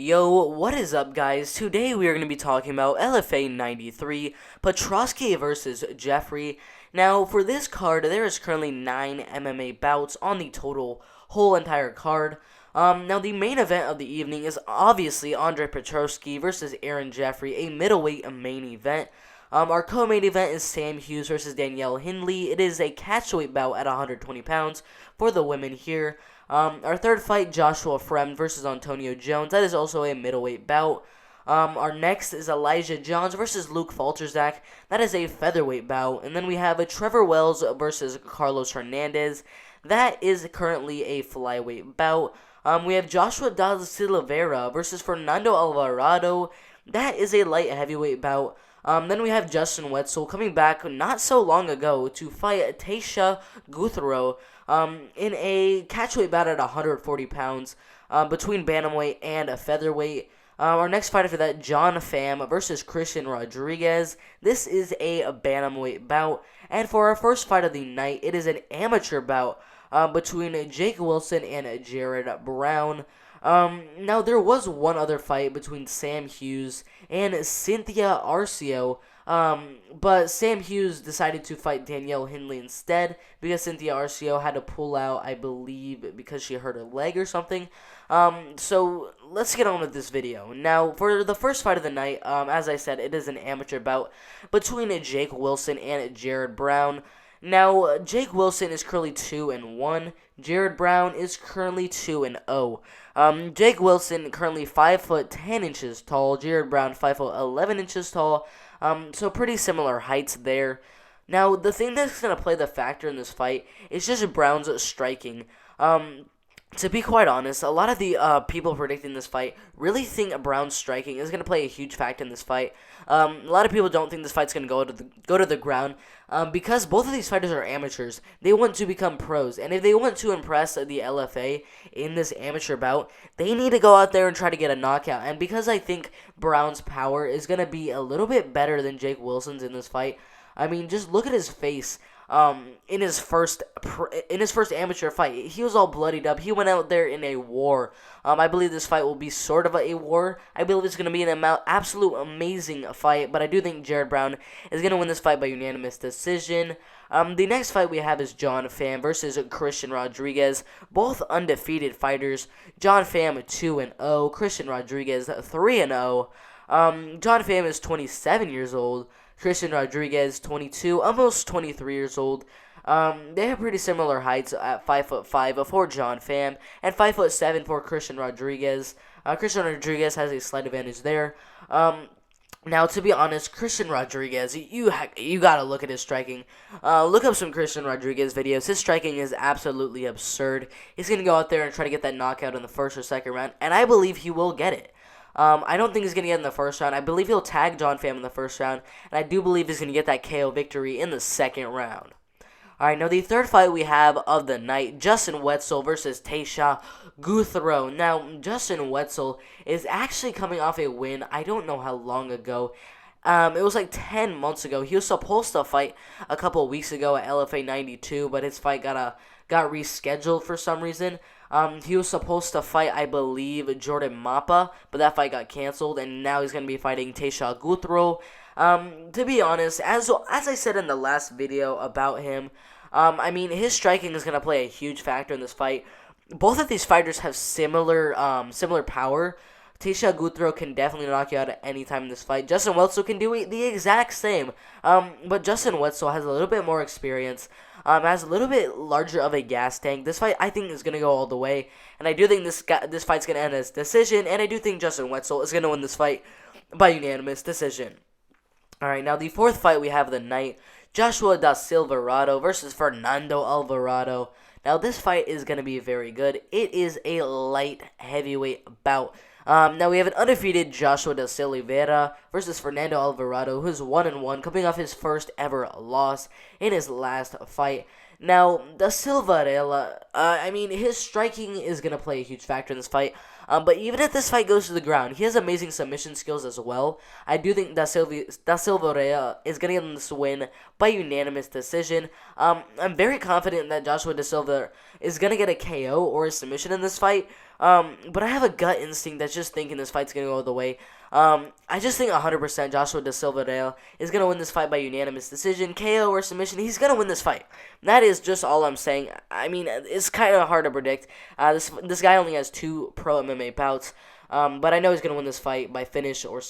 Yo, what is up, guys? Today we are going to be talking about LFA 93, Patrowski versus Jeffrey. Now, for this card, there is currently 9 MMA bouts on the whole entire card. Now, the main event of the evening is obviously Andre Petrovsky versus Aaron Jeffrey, a middleweight main event. Our co-main event is Sam Hughes versus Danielle Hindley. It is a catchweight bout at 120 pounds for the women here. Our third fight, Joshua Fremda versus Antonio Jones. That is also a middleweight bout. Our next is Elijah Johns versus Luke Falterstack. That is a featherweight bout. And then we have a Trevor Wells versus Carlos Hernandez. That is currently a flyweight bout. We have Joshua da Silvera versus Fernando Alvarado. That is a light heavyweight bout. Then we have Justin Wetzel coming back not so long ago to fight Taisha Guthro in a catchweight bout at 140 pounds between bantamweight and a featherweight. Our next fight after that, Pham versus Christian Rodriguez. This is a bantamweight bout. And for our first fight of the night, it is an amateur bout between Jake Wilson and Jared Brown. Now, there was one other fight between Sam Hughes and Cynthia Arcio, but Sam Hughes decided to fight Danielle Hindley instead because Cynthia Arcio had to pull out, I believe, because she hurt her leg or something. So let's get on with this video. Now, for the first fight of the night, as I said, it is an amateur bout between Jake Wilson and Jared Brown. Now, Jake Wilson is currently 2-1. Jared Brown is currently 2-0. Jake Wilson currently 5'10" tall. Jared Brown 5'11" tall. So pretty similar heights there. Now, the thing that's gonna play the factor in this fight is just Brown's striking. To be quite honest, a lot of the people predicting this fight really think Brown's striking is going to play a huge factor in this fight. A lot of people don't think this fight's going to go to the ground because both of these fighters are amateurs. They want to become pros, and if they want to impress the LFA in this amateur bout, they need to go out there and try to get a knockout. And because I think Brown's power is going to be a little bit better than Jake Wilson's in this fight, I mean, just look at his face. In his first amateur fight, he was all bloodied up. He went out there in a war. I believe this fight will be sort of a war. I believe it's going to be an absolute amazing fight, but I do think Jared Brown is going to win this fight by unanimous decision. The next fight we have is Pham versus Christian Rodriguez. Both undefeated fighters. Pham 2-0, Christian Rodriguez 3-0. Pham is 27 years old. Christian Rodriguez, 22, almost 23 years old. They have pretty similar heights at 5'5" for Pham and 5'7" for Christian Rodriguez. Christian Rodriguez has a slight advantage there. Now, to be honest, Christian Rodriguez, you gotta look at his striking. Look up some Christian Rodriguez videos. His striking is absolutely absurd. He's gonna go out there and try to get that knockout in the first or second round, and I believe he will get it. I don't think he's going to get in the first round. I believe he'll tag Pham in the first round, and I do believe he's going to get that KO victory in the second round. Alright, now the third fight we have of the night, Justin Wetzel versus Taisha Guthro. Now, Justin Wetzel is actually coming off a win, I don't know how long ago. It was like 10 months ago. He was supposed to fight a couple of weeks ago at LFA 92, but his fight got rescheduled for some reason. He was supposed to fight, I believe, Jordan Mappa, but that fight got canceled, and now he's going to be fighting Taisha Guthro. To be honest, as I said in the last video about him, I mean, his striking is going to play a huge factor in this fight. Both of these fighters have similar power. Taisha Guthro can definitely knock you out at any time in this fight. Justin Wetzel can do the exact same. But Justin Wetzel has a little bit more experience. Has a little bit larger of a gas tank. This fight, I think, is going to go all the way. And I do think this fight's going to end as decision. And I do think Justin Wetzel is going to win this fight by unanimous decision. Alright, now the fourth fight we have of the night, Joshua da Silvarado versus Fernando Alvarado. Now, this fight is going to be very good. It is a light heavyweight bout. Now, we have an undefeated Joshua da Silvera versus Fernando Alvarado, who's 1-1, coming off his first ever loss in his last fight. Now, da Silvarado, I mean, his striking is going to play a huge factor in this fight. But even if this fight goes to the ground, he has amazing submission skills as well. I do think da Silvarado is going to get this win by unanimous decision. I'm very confident that Joshua da Silva is going to get a KO or a submission in this fight. But I have a gut instinct that's just thinking this fight's going to go the way. I just think 100% Joshua De Silvarado is going to win this fight by unanimous decision, KO, or submission. He's going to win this fight. That is just all I'm saying. I mean, it's kind of hard to predict. This guy only has 2 pro MMA bouts. But I know he's going to win this fight by finish or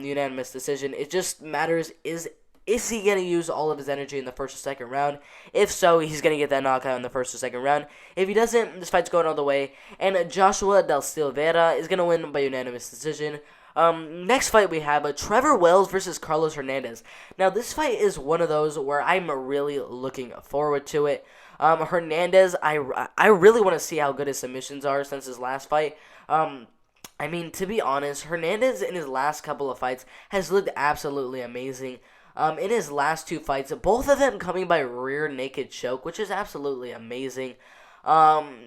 unanimous decision. It just matters, is he going to use all of his energy in the first or second round? If so, he's going to get that knockout in the first or second round. If he doesn't, this fight's going all the way. And Joshua Del Silvera is going to win by unanimous decision. Next fight we have Trevor Wells versus Carlos Hernandez. Now, this fight is one of those where I'm really looking forward to it. Hernandez, I really want to see how good his submissions are since his last fight. I mean, to be honest, Hernandez in his last couple of fights has looked absolutely amazing. In his last 2 fights, both of them coming by rear naked choke, which is absolutely amazing.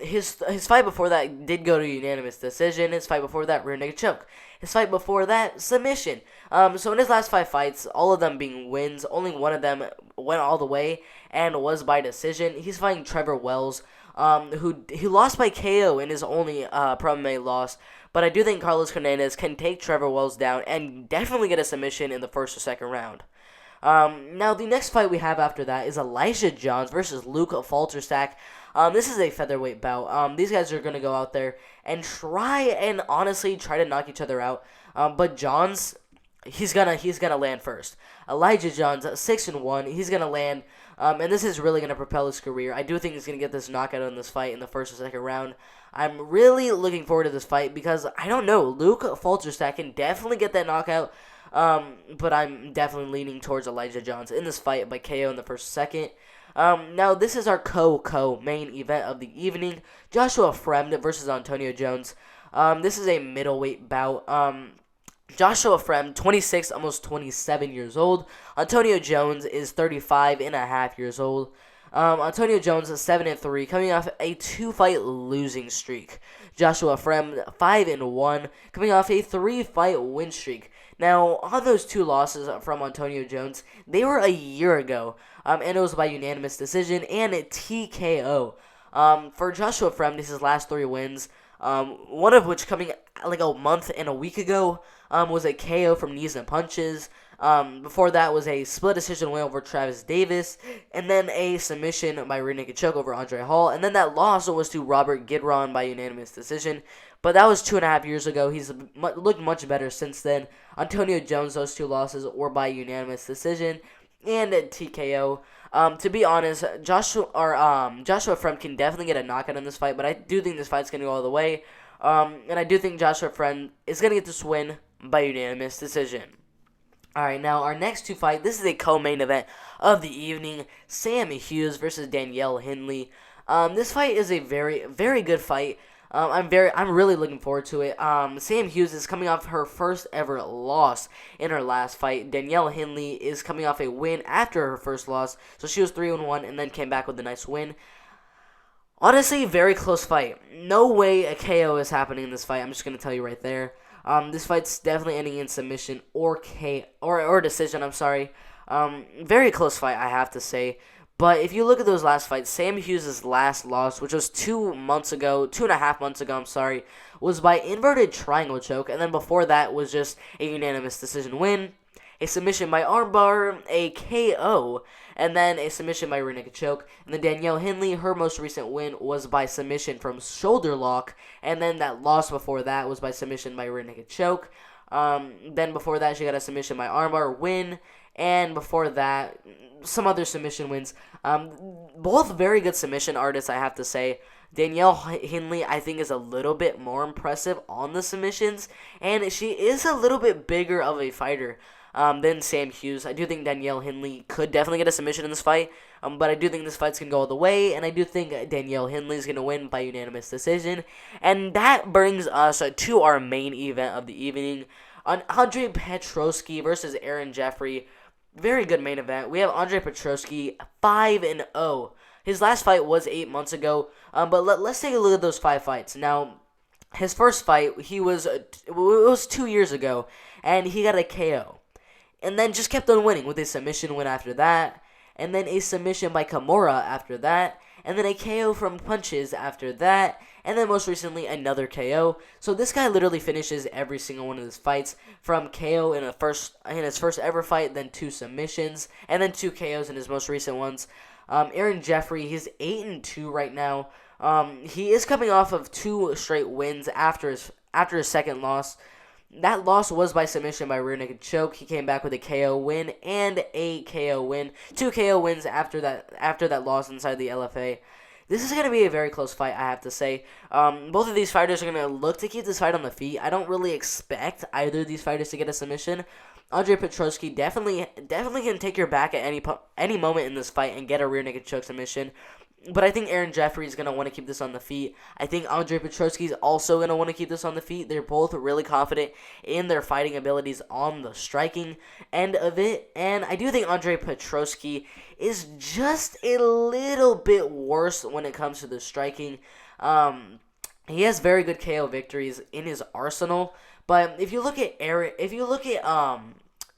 His fight before that did go to unanimous decision. His fight before that, rear naked choke. His fight before that, submission. So in his last 5 fights, all of them being wins, only one of them went all the way and was by decision. He's fighting Trevor Wells, who he lost by KO in his only pro MMA loss. But I do think Carlos Hernandez can take Trevor Wells down and definitely get a submission in the first or second round. Now, the next fight we have after that is Elijah Johns versus Luke Falterstack. This is a featherweight bout. These guys are going to go out there and honestly try to knock each other out. But Johns, he's gonna land first. Elijah Johns, 6-1, he's gonna land. And this is really gonna propel his career. I do think he's gonna get this knockout in this fight in the first or second round. I'm really looking forward to this fight because I don't know, Luke Falterstack can definitely get that knockout. But I'm definitely leaning towards Elijah Johns in this fight by KO in the first second. Now this is our main event of the evening. Joshua Fremda versus Antonio Jones. This is a middleweight bout. Joshua Fremda, 26, almost 27 years old. Antonio Jones is 35 and a half years old. Antonio Jones is 7-3, coming off a 2-fight losing streak. Joshua Fremda, 5-1, coming off a 3-fight win streak. Now, on those 2 losses from Antonio Jones, they were a year ago, and it was by unanimous decision and a TKO. For Joshua Fremda, his last 3 wins, one of which coming like a month and a week ago, was a KO from knees and punches. Before that was a split decision win over Travis Davis, and then a submission by rear naked choke over Andre Hall, and then that loss was to Robert Gidron by unanimous decision. But that was 2.5 years ago. He's looked much better since then. Antonio Jones, those 2 losses were by unanimous decision and TKO. To be honest, Joshua Fremda can definitely get a knockout in this fight, but I do think this fight's gonna go all the way. And I do think Joshua Fremda is gonna get this win by unanimous decision. Alright, now our next 2 fight, this is a co-main event of the evening. Sammy Hughes versus Danielle Hindley. This fight is a very, very good fight. I'm really looking forward to it. Sam Hughes is coming off her first ever loss in her last fight. Danielle Hindley is coming off a win after her first loss. So she was 3-1 and then came back with a nice win. Honestly, very close fight. No way a KO is happening in this fight. I'm just going to tell you right there. This fight's definitely ending in submission or decision, I'm sorry. Very close fight, I have to say. But if you look at those last fights, Sam Hughes' last loss, which was 2.5 months ago, was by inverted triangle choke. And then before that was just a unanimous decision win, a submission by armbar, a KO, and then a submission by rear naked choke. And then Danielle Hindley, her most recent win was by submission from shoulder lock. And then that loss before that was by submission by rear naked choke. Then before that, she got a submission by armbar win. And before that, some other submission wins. Both very good submission artists, I have to say. Danielle Hindley, I think, is a little bit more impressive on the submissions. And she is a little bit bigger of a fighter than Sam Hughes. I do think Danielle Hindley could definitely get a submission in this fight. But I do think this fight's going to go all the way. And I do think Danielle Hindley is going to win by unanimous decision. And that brings us to our main event of the evening. Andre Patrowski versus Aaron Jeffrey. Very good main event. We have Andre Patrowski 5-0. His last fight was 8 months ago. But let's take a look at those 5 fights. Now, his first fight, it was 2 years ago, and he got a KO. And then just kept on winning with a submission win after that. And then a submission by Kimura after that. And then a KO from punches after that. and then most recently another KO. So this guy literally finishes every single one of his fights, from KO in his first ever fight, then 2 submissions, and then 2 KOs in his most recent ones. Aaron Jeffrey, he's 8-2 right now. He is coming off of 2 straight wins after his second loss. That loss was by submission by rear naked choke. He came back with a KO win and a KO win. 2 KO wins after that loss inside the LFA. This is going to be a very close fight, I have to say. Both of these fighters are going to look to keep this fight on the feet. I don't really expect either of these fighters to get a submission. Andre Petrowsky definitely can take your back at any moment in this fight and get a rear naked choke submission. But I think Aaron Jeffrey is going to want to keep this on the feet. I think Andre Petrowsky is also going to want to keep this on the feet. They're both really confident in their fighting abilities on the striking end of it. And I do think Andre Petrowsky is just a little bit worse when it comes to the striking. He has very good KO victories in his arsenal. But if you look at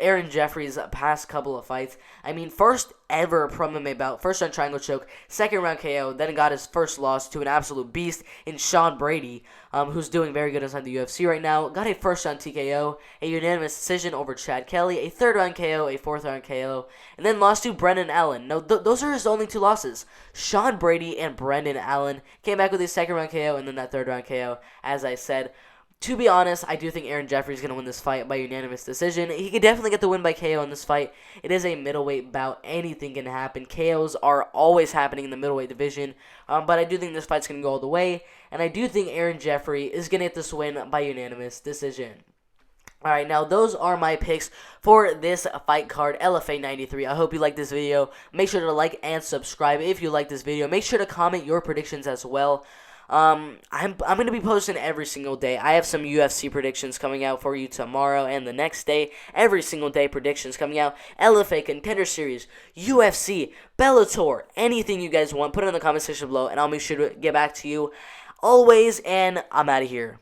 Aaron Jeffrey's past couple of fights, I mean, first ever pro MMA bout, first round triangle choke, second round KO, then got his first loss to an absolute beast in Sean Brady, who's doing very good inside the UFC right now. Got a first round TKO, a unanimous decision over Chad Kelly, a third round KO, a fourth round KO, and then lost to Brendan Allen. No, those are his only 2 losses. Sean Brady and Brendan Allen came back with a second round KO and then that third round KO, as I said. To be honest, I do think Aaron Jeffrey is going to win this fight by unanimous decision. He could definitely get the win by KO in this fight. It is a middleweight bout. Anything can happen. KOs are always happening in the middleweight division. But I do think this fight's going to go all the way. And I do think Aaron Jeffrey is going to get this win by unanimous decision. Alright, now those are my picks for this fight card, LFA 93. I hope you like this video. Make sure to like and subscribe if you like this video. Make sure to comment your predictions as well. I'm going to be posting every single day. I have some UFC predictions coming out for you tomorrow and the next day. Every single day predictions coming out. LFA, Contender Series, UFC, Bellator, anything you guys want, put it in the comment section below and I'll make sure to get back to you always, and I'm out of here.